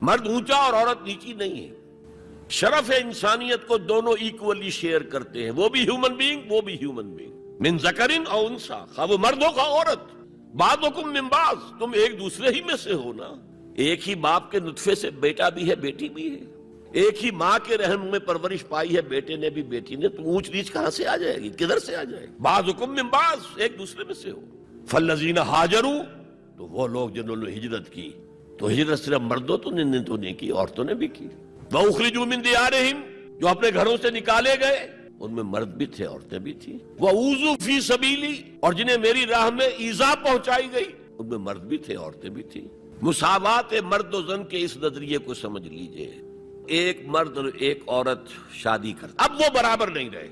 مرد اونچا اور عورت نیچی نہیں ہے. شرف انسانیت کو دونوں ایکولی شیئر کرتے ہیں، وہ بھی ہیومن بینگ، وہ بھی ہیومن بینگ. من ذکرن او انثی، خواہ وہ مرد ہو خواہ عورت. بعضکم من بعض، تم ایک دوسرے ہی میں سے ہو نا. ایک ہی باپ کے نطفے سے بیٹا بھی ہے بیٹی بھی ہے، ایک ہی ماں کے رحم میں پرورش پائی ہے بیٹے نے بھی بیٹی نے. تو اونچ نیچ کہاں سے آ جائے گی، کدھر سے آ جائے گی؟ بعضکم من بعض، ایک دوسرے میں سے ہو. فالذین ہاجروا، تو وہ لوگ جنہوں نے ہجرت کی. تو ہجرت صرف مردوں تو نہیں کی، عورتوں نے بھی کی. وَأُخْرِجُوا مِن دِيَارِهِمْ، جو اپنے گھروں سے نکالے گئے، ان میں مرد بھی تھے عورتیں بھی تھیں. وَأُوذُوا فِي سَبِيلِي، اور جنہیں میری راہ میں ایذا پہنچائی گئی، ان میں مرد بھی تھے عورتیں بھی تھیں. مساوات مرد و زن کے اس نظریے کو سمجھ لیجئے. ایک مرد اور ایک عورت شادی کرتے، اب وہ برابر نہیں رہے.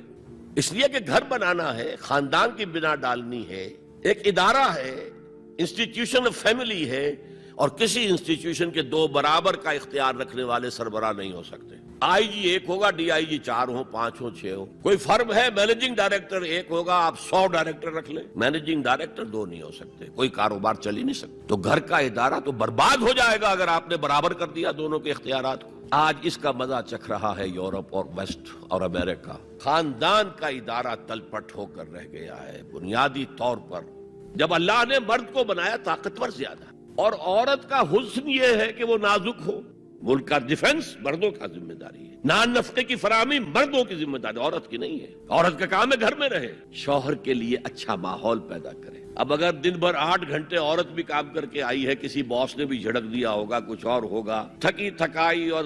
اس لیے کہ گھر بنانا ہے، خاندان کی بنا ڈالنی ہے، ایک ادارہ ہے، انسٹیٹیوشن آف فیملی ہے، اور کسی انسٹیٹیوشن کے دو برابر کا اختیار رکھنے والے سربراہ نہیں ہو سکتے. آئی جی ایک ہوگا، ڈی آئی جی 4 ہوں، 5 ہوں، 6 ہوں. کوئی فرم ہے، مینیجنگ ڈائریکٹر ایک ہوگا، آپ 100 ڈائریکٹر رکھ لیں، مینیجنگ ڈائریکٹر 2 نہیں ہو سکتے. کوئی کاروبار چل ہی نہیں سکتا. تو گھر کا ادارہ تو برباد ہو جائے گا اگر آپ نے برابر کر دیا دونوں کے اختیارات کو. آج اس کا مزہ چکھ رہا ہے یورپ اور ویسٹ اور امریکہ. خاندان کا ادارہ تلپٹ ہو کر رہ گیا ہے بنیادی طور پر. جب اللہ نے مرد کو بنایا طاقتور زیادہ، اور عورت کا حسن یہ ہے کہ وہ نازک ہو. ملک کا ڈیفنس مردوں کا ذمہ داری ہے، نان نفقے کی فراہمی مردوں کی ذمہ داری، عورت کی نہیں ہے. عورت کا کام ہے گھر میں رہے، شوہر کے لیے اچھا ماحول پیدا کرے. اب اگر دن بھر 8 گھنٹے عورت بھی کام کر کے آئی ہے، کسی باس نے بھی جھڑک دیا ہوگا، کچھ اور ہوگا، تھکی تھکائی اور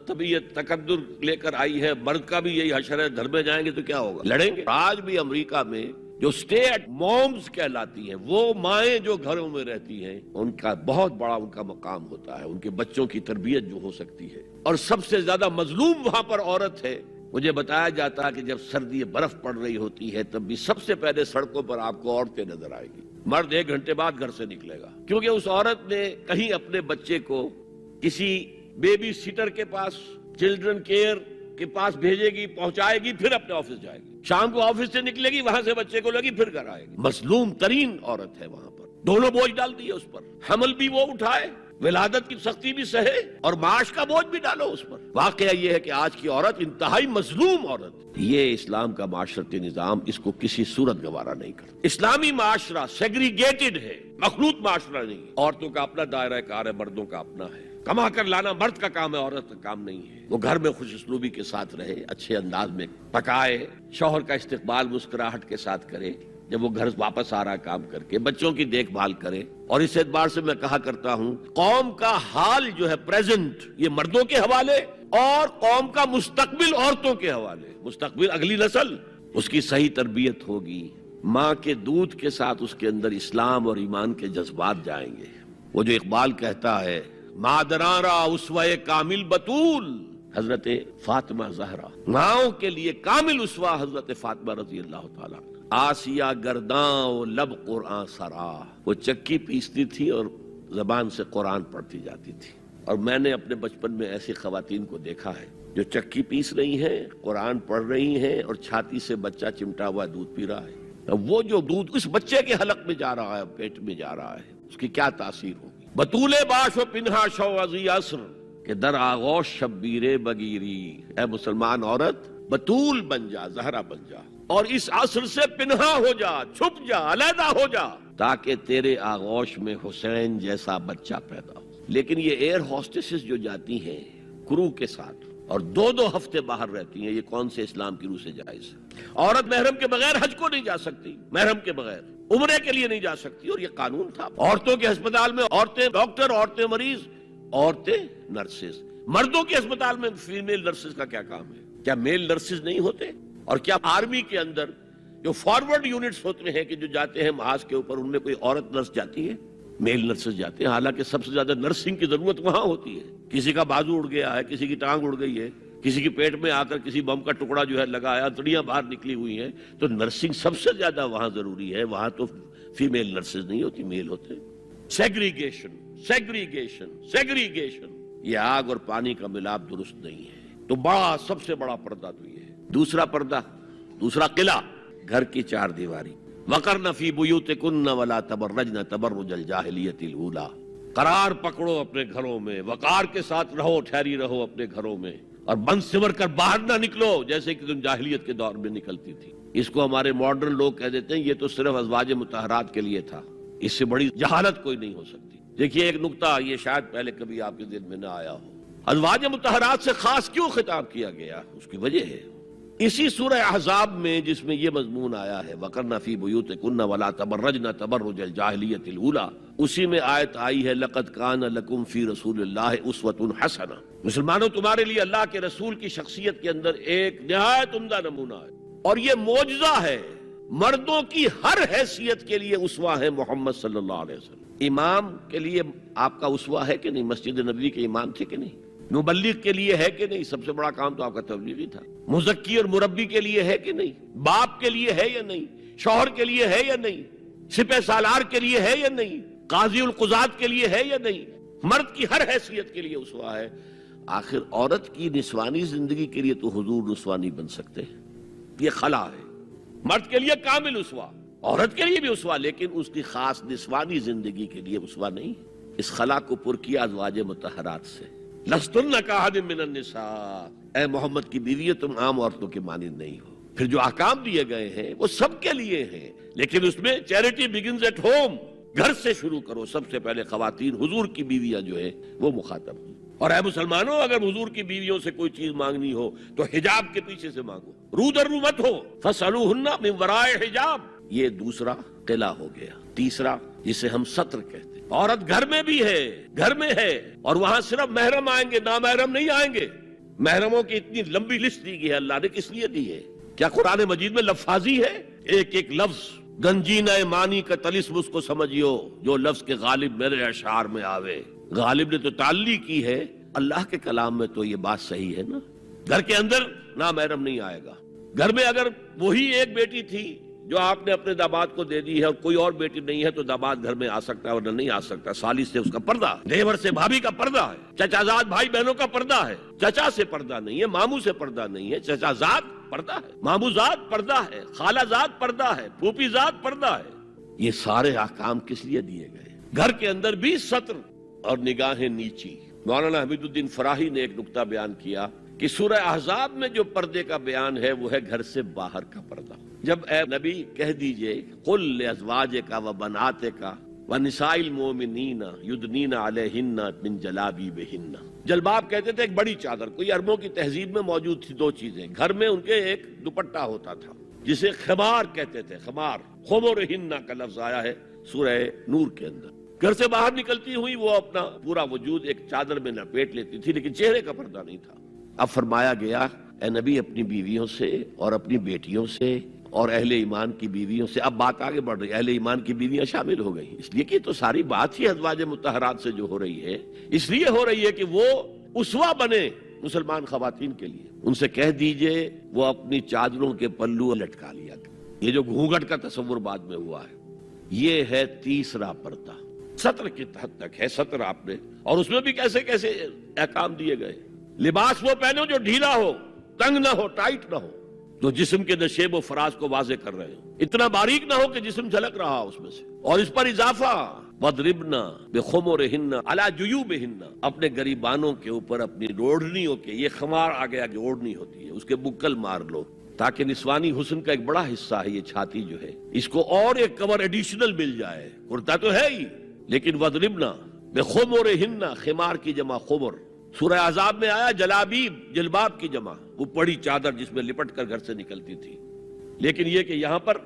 طبیعت تقدر لے کر آئی ہے، مرد کا بھی یہی حشر ہے، گھر میں جائیں گے تو کیا ہوگا؟ لڑیں گے. آج بھی امریکہ میں جو اسٹے ایٹ مومز کہلاتی ہیں، وہ مائیں جو گھروں میں رہتی ہیں، ان کا بہت بڑا ان کا مقام ہوتا ہے، ان کے بچوں کی تربیت جو ہو سکتی ہے. اور سب سے زیادہ مظلوم وہاں پر عورت ہے. مجھے بتایا جاتا ہے کہ جب سردی برف پڑ رہی ہوتی ہے تب بھی سب سے پہلے سڑکوں پر آپ کو عورتیں نظر آئے گی. مرد 1 گھنٹے بعد گھر سے نکلے گا، کیونکہ اس عورت نے کہیں اپنے بچے کو کسی بیبی سیٹر کے پاس، چلڈرن کیئر کے پاس بھیجے گی، پہنچائے گی، پھر اپنے آفس جائے گی. شام کو آفس سے نکلے گی، وہاں سے بچے کو لگی، پھر گھر آئے گی. مظلوم ترین عورت ہے وہاں پر. دونوں بوجھ ڈال دیے اس پر، حمل بھی وہ اٹھائے، ولادت کی سختی بھی سہے، اور معاش کا بوجھ بھی ڈالو اس پر. واقعہ یہ ہے کہ آج کی عورت انتہائی مظلوم عورت. یہ اسلام کا معاشرتی نظام اس کو کسی صورت گوارا نہیں کرتا. اسلامی معاشرہ سیگریگیٹڈ ہے، مخلوط معاشرہ نہیں. عورتوں کا اپنا دائرہ کار ہے، مردوں کا اپنا ہے. کما کر لانا مرد کا کام ہے، عورت کا کام نہیں ہے. وہ گھر میں خوش اسلوبی کے ساتھ رہے، اچھے انداز میں پکائے، شوہر کا استقبال مسکراہٹ کے ساتھ کرے جب وہ گھر واپس آ رہا کام کر کے، بچوں کی دیکھ بھال کرے. اور اس اعتبار سے میں کہا کرتا ہوں، قوم کا حال جو ہے پریزنٹ، یہ مردوں کے حوالے، اور قوم کا مستقبل عورتوں کے حوالے. مستقبل اگلی نسل، اس کی صحیح تربیت ہوگی، ماں کے دودھ کے ساتھ اس کے اندر اسلام اور ایمان کے جذبات جائیں گے. وہ جو اقبال کہتا ہے، مادراں را اسوہ کامل بطول، حضرت فاطمہ زہرا، ماؤں کے لیے کامل اسوہ حضرت فاطمہ رضی اللہ تعالیٰ. آسیہ گرداں و لب قرآن سرا، وہ چکی پیستی تھی اور زبان سے قرآن پڑھتی جاتی تھی. اور میں نے اپنے بچپن میں ایسی خواتین کو دیکھا ہے جو چکی پیس رہی ہیں، قرآن پڑھ رہی ہیں، اور چھاتی سے بچہ چمٹا ہوا دودھ پی رہا ہے. وہ جو دودھ اس بچے کے حلق میں جا رہا ہے، پیٹ میں جا رہا ہے، اس کی کیا تاثیر ہوگی. بطول باش و پنہا شو ازی عصر، کہ در آغوش شبیر بگیری. اے مسلمان عورت، بطول بن جا، زہرا بن جا، اور اس عصر سے پنہا ہو جا، چھپ جا، علیحدہ ہو جا، تاکہ تیرے آغوش میں حسین جیسا بچہ پیدا ہو. لیکن یہ ایئر ہوسٹسز جو جاتی ہیں کرو کے ساتھ اور 2 ہفتے باہر رہتی ہیں، یہ کون سے اسلام کی روح سے جائز ہے؟ عورت محرم کے بغیر حج کو نہیں جا سکتی، محرم کے بغیر عمرے کے لیے نہیں جا سکتی، اور یہ قانون تھا. عورتوں کے ہسپتال میں عورتیں ڈاکٹر، عورتیں مریض، عورتیں نرسز. مردوں کے ہسپتال میں فیمیل نرسز کا کیا کام ہے؟ کیا میل نرسز نہیں ہوتے؟ اور کیا آرمی کے اندر جو فارورڈ یونٹس ہوتے ہیں کہ جو جاتے ہیں محاذ کے اوپر، ان میں کوئی عورت نرس جاتی ہے؟ میل نرسز جاتے ہیں. حالانکہ سب سے زیادہ نرسنگ کی ضرورت وہاں ہوتی ہے. کسی کا بازو اڑ گیا ہے، کسی کی ٹانگ اڑ گئی ہے، کسی کے پیٹ میں آ کر کسی بم کا ٹکڑا جو ہے لگایا، تڑیاں باہر نکلی ہوئی ہیں، تو نرسنگ سب سے زیادہ وہاں ضروری ہے. وہاں تو فیمیل نرسز نہیں ہوتی، میل ہوتے. سیگریگیشن، سیگریگیشن، سیگریگیشن، یہ آگ اور پانی کا ملاپ درست نہیں ہے. تو بڑا، سب سے بڑا پردہ تو یہ ہے. دوسرا پردہ، دوسرا قلعہ، گھر کی 4 دیواری. وقرن فی بیوتکن ولا تبرجن تبرج الجاہلیت الاولی. قرار پکڑو اپنے گھروں میں، وقار کے ساتھ رہو، ٹھہری رہو اپنے گھروں میں، اور بند سمر کر باہر نہ نکلو جیسے کہ تم جاہلیت کے دور میں نکلتی تھی۔ اس کو ہمارے ماڈرن لوگ کہہ دیتے ہیں یہ تو صرف ازواج مطہرات کے لیے تھا، اس سے بڑی جہالت کوئی نہیں ہو سکتی۔ دیکھیے ایک نکتہ، یہ شاید پہلے کبھی آپ کے دل میں نہ آیا ہو، ازواج مطہرات سے خاص کیوں خطاب کیا گیا؟ اس کی وجہ ہے اسی سورہ احزاب میں جس میں یہ مضمون آیا ہے وَقَرْنَ فِي بُيُوتِكُنَّ وَلَا تَبَرَّجْنَ تَبَرُّجَ الْجَاهِلِيَّةِ الْأُولَىٰ، اسی میں آیت آئی ہے لَقَدْ كَانَ لَكُمْ فِي رَسُولِ اللَّهِ أُسْوَةٌ حَسَنَةٌ، مسلمانوں تمہارے لیے اللہ کے رسول کی شخصیت کے اندر ایک نہایت عمدہ نمونہ ہے، اور یہ معجزہ ہے، مردوں کی ہر حیثیت کے لیے اسوہ ہے محمد صلی اللہ علیہ وسلم۔ امام کے لیے آپ کا اسوہ ہے کہ نہیں؟ مسجد نبوی کے امام تھے کہ نہیں؟ مبلغ کے لیے ہے کہ نہیں؟ سب سے بڑا کام تو آپ کا تبلیغی تھا۔ مزکی اور مربی کے لیے ہے کہ نہیں؟ باپ کے لیے ہے یا نہیں؟ شوہر کے لیے ہے یا نہیں؟ سپہ سالار کے لیے ہے یا نہیں؟ قاضی القضات کے لیے ہے یا نہیں؟ مرد کی ہر حیثیت کے لیے اسوہ ہے۔ آخر عورت کی نسوانی زندگی کے لیے تو حضور اسوہ نہیں بن سکتے، یہ خلا ہے۔ مرد کے لیے کامل اسوہ، عورت کے لیے بھی اسوہ، لیکن اس کی خاص نسوانی زندگی کے لیے اسوہ نہیں۔ اس خلا کو پر کیا ازواج مطہرات سے۔ لستن کاحد من النساء، اے محمد کی بیوی تم عام عورتوں کے مانند نہیں ہو۔ پھر جو احکام دیے گئے ہیں وہ سب کے لیے ہیں، لیکن اس میں چیریٹی بگنز ایٹ ہوم، گھر سے شروع کرو۔ سب سے پہلے خواتین، حضور کی بیویاں جو ہے وہ مخاطب ہیں۔ اور اے مسلمانوں، اگر حضور کی بیویوں سے کوئی چیز مانگنی ہو تو حجاب کے پیچھے سے مانگو، رو در رو مت ہو، فَاسْأَلُوهُنَّ مِن وَرَاءِ حِجَاب۔ یہ دوسرا قلعہ ہو گیا۔ تیسرا جسے ہم ستر کہتے ہیں، عورت گھر میں بھی ہے، گھر میں ہے، اور وہاں صرف محرم آئیں گے، نامحرم نہیں آئیں گے۔ محرموں کی اتنی لمبی لسٹ دی گئی ہے، اللہ نے کس لیے دی ہے؟ کیا قرآن مجید میں لفاظی ہے؟ ایک ایک لفظ گنجینہ معنی کا طلسم اس کو سمجھیو، جو لفظ کے غالب میرے اشعار میں آوے۔ غالب نے تو تعلیق کی ہے، اللہ کے کلام میں تو یہ بات صحیح ہے نا۔ گھر کے اندر نامحرم نہیں آئے گا۔ گھر میں اگر وہی ایک بیٹی تھی جو آپ نے اپنے داماد کو دے دی ہے اور کوئی اور بیٹی نہیں ہے تو داماد گھر میں آ سکتا ہے ورنہ نہیں آ سکتا۔ سالی سے اس کا پردہ ہے، دیور سے بھابھی کا پردہ ہے، چچا زاد بھائی بہنوں کا پردہ ہے۔ چچا سے پردہ نہیں ہے، ماموں سے پردہ نہیں ہے، چچا زاد پردہ ہے، ماموں زاد پردہ ہے، خالہ زاد پردہ ہے، پھوپھی زاد پردہ ہے۔ یہ سارے احکام کس لیے دیے گئے؟ گھر کے اندر بھی ستر اور نگاہیں نیچی۔ مولانا حمید الدین فراہی نے ایک نقطہ بیان کیا کہ سورہ احزاب میں جو پردے کا بیان ہے وہ ہے گھر سے باہر کا پردہ۔ جب اے نبی کہہ دیجئے قل لازواجک و بناتک و نساء المؤمنین یدنین علیہن من جلابیبہن۔ جلباب کہتے تھے ایک بڑی چادر، کوئی عربوں کی تہذیب میں موجود تھی دو چیزیں۔ گھر میں ان کے ایک دوپٹہ ہوتا تھا جسے خمار کہتے تھے، خمار، خمرہن کا لفظ آیا ہے سورہ نور کے اندر۔ گھر سے باہر نکلتی ہوئی وہ اپنا پورا وجود ایک چادر میں لپیٹ لیتی تھی، لیکن چہرے کا پردہ نہیں تھا۔ اب فرمایا گیا اے نبی اپنی بیویوں سے اور اپنی بیٹیوں سے اور اہل ایمان کی بیویوں سے، اب بات آگے بڑھ رہی ہے، اہل ایمان کی بیویاں شامل ہو گئی، اس لیے کہ تو ساری بات ہی ازواج مطہرات سے جو ہو رہی ہے، اس لیے ہو رہی ہے کہ وہ اسوہ بنے مسلمان خواتین کے لیے۔ ان سے کہہ دیجئے وہ اپنی چادروں کے پلو لٹکا لیا۔ یہ جو گھونگھٹ کا تصور بعد میں ہوا ہے، یہ ہے تیسرا پردہ، ستر کی حد تک ہے ستر آپ نے، اور اس میں بھی کیسے کیسے احکام دیے گئے۔ لباس وہ پہنو جو ڈھیلا ہو، تنگ نہ ہو، ٹائٹ نہ ہو، جو جسم کے نشیب و فراز کو واضح کر رہے ہوں، اتنا باریک نہ ہو کہ جسم جھلک رہا اس میں سے۔ اور اس پر اضافہ وَضْرِبْنَ بِخُمُرِهِنَّ عَلَى جُيُوبِهِنَّ، اپنے گریبانوں کے اوپر اپنی روڑنیوں کے، یہ خمار آ گیا جو اوڑھنی ہوتی ہے، اس کے بکل مار لو، تاکہ نسوانی حسن کا ایک بڑا حصہ ہے یہ چھاتی جو ہے، اس کو اور ایک کور ایڈیشنل مل جائے۔ کرتا تو ہے ہی، لیکن وَضْرِبْنَ بِخُمُرِهِنَّ، خمار کی جمع خمر۔ سورہ احزاب میں آیا جلابیب، جلباب کی جمع، وہ بڑی چادر جس میں لپٹ کر گھر سے نکلتی تھی، لیکن یہ کہ یہاں پر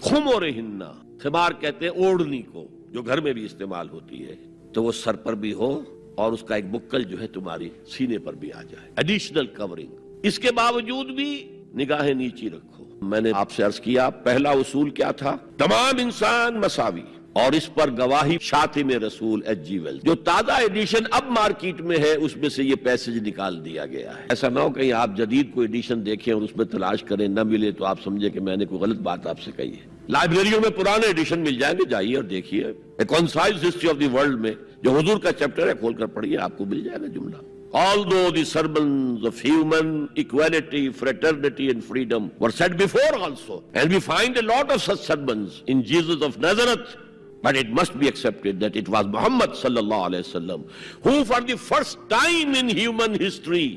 خمرہن، خمار کہتے ہیں اوڑھنی کو، جو گھر میں بھی استعمال ہوتی ہے، تو وہ سر پر بھی ہو اور اس کا ایک بکل جو ہے تمہاری سینے پر بھی آ جائے، ایڈیشنل کورنگ۔ اس کے باوجود بھی نگاہیں نیچی رکھو۔ میں نے آپ سے عرض کیا پہلا اصول کیا تھا؟ تمام انسان مساوی، اور اس پر گواہی شاتم رسول ایچ جی ویلز، جو تازہ ایڈیشن اب مارکیٹ میں ہے اس میں سے یہ پیسج نکال دیا گیا ہے۔ ایسا نہ ہو کہیں آپ جدید کوئی ایڈیشن دیکھیں اور اس میں تلاش کریں، نہ ملے تو آپ سمجھے کہ میں نے کوئی غلط بات آپ سے کہی ہے۔ لائبریریوں میں پرانے ایڈیشن مل جائیں گے، جائیے اور دیکھیے۔ A concise history of the world میں جو حضور کا چیپٹر ہے کھول کر پڑھیے، آپ کو مل جائے گا جملہ۔ Although the sermons of human equality, fraternity and freedom were said before also, and we find a lot of such sermons in Jesus of Nazareth, But it must be accepted that it was Muhammad sallallahu alaihi wasallam who for the first time in human history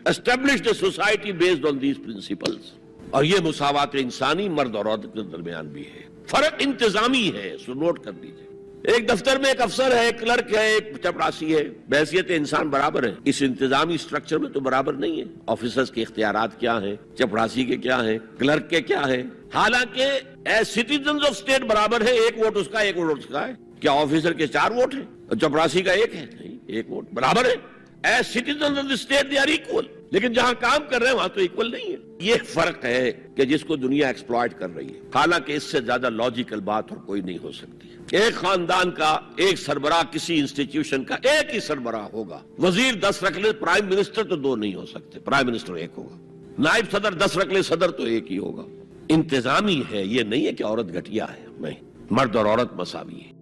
established a society based on these principles. اور یہ مساوات انسانی مرد اور عورت کے درمیان بھی ہے. فرق انتظامی ہے, سو نوٹ کر لیجیے. ایک دفتر میں ایک افسر ہے, ایک کلرک ہے, ایک چپراسی ہے, بحیثیت انسان برابر ہے. اس انتظامی سٹرکچر میں تو برابر نہیں ہے. آفیسرز کے اختیارات کیا ہیں, چپراسی کے کیا ہیں, کلرک کے کیا ہیں. حالانکہ ایز سٹیزنز آف اسٹیٹ برابر ہے, ایک ووٹ اس کا, ایک ووٹ اس کا ہے. کیا آفیسر کے 4 ووٹ ہیں اور چپراسی کا 1 ہے؟ نہیں, 1 ووٹ برابر ہے. As citizens of the state they are equal. لیکن جہاں کام کر رہے ہیں وہاں تو ایکول نہیں ہے. یہ فرق ہے کہ جس کو دنیا ایکسپلائٹ کر رہی ہے. حالانکہ اس سے زیادہ لاجیکل بات اور کوئی نہیں ہو سکتی. ایک خاندان کا ایک سربراہ کسی انسٹیٹیوشن کا ایک ہی سربراہ ہوگا. وزیر 10 رکھ لے, پرائم منسٹر تو 2 نہیں ہو سکتے. پرائم منسٹر 1 ہوگا. نائب صدر 10 رکھ لے, صدر تو 1 ہی ہوگا. انتظامی ہے, یہ نہیں ہے کہ عورت گھٹیا ہے. نہیں, مرد اور عورت مساوی ہے.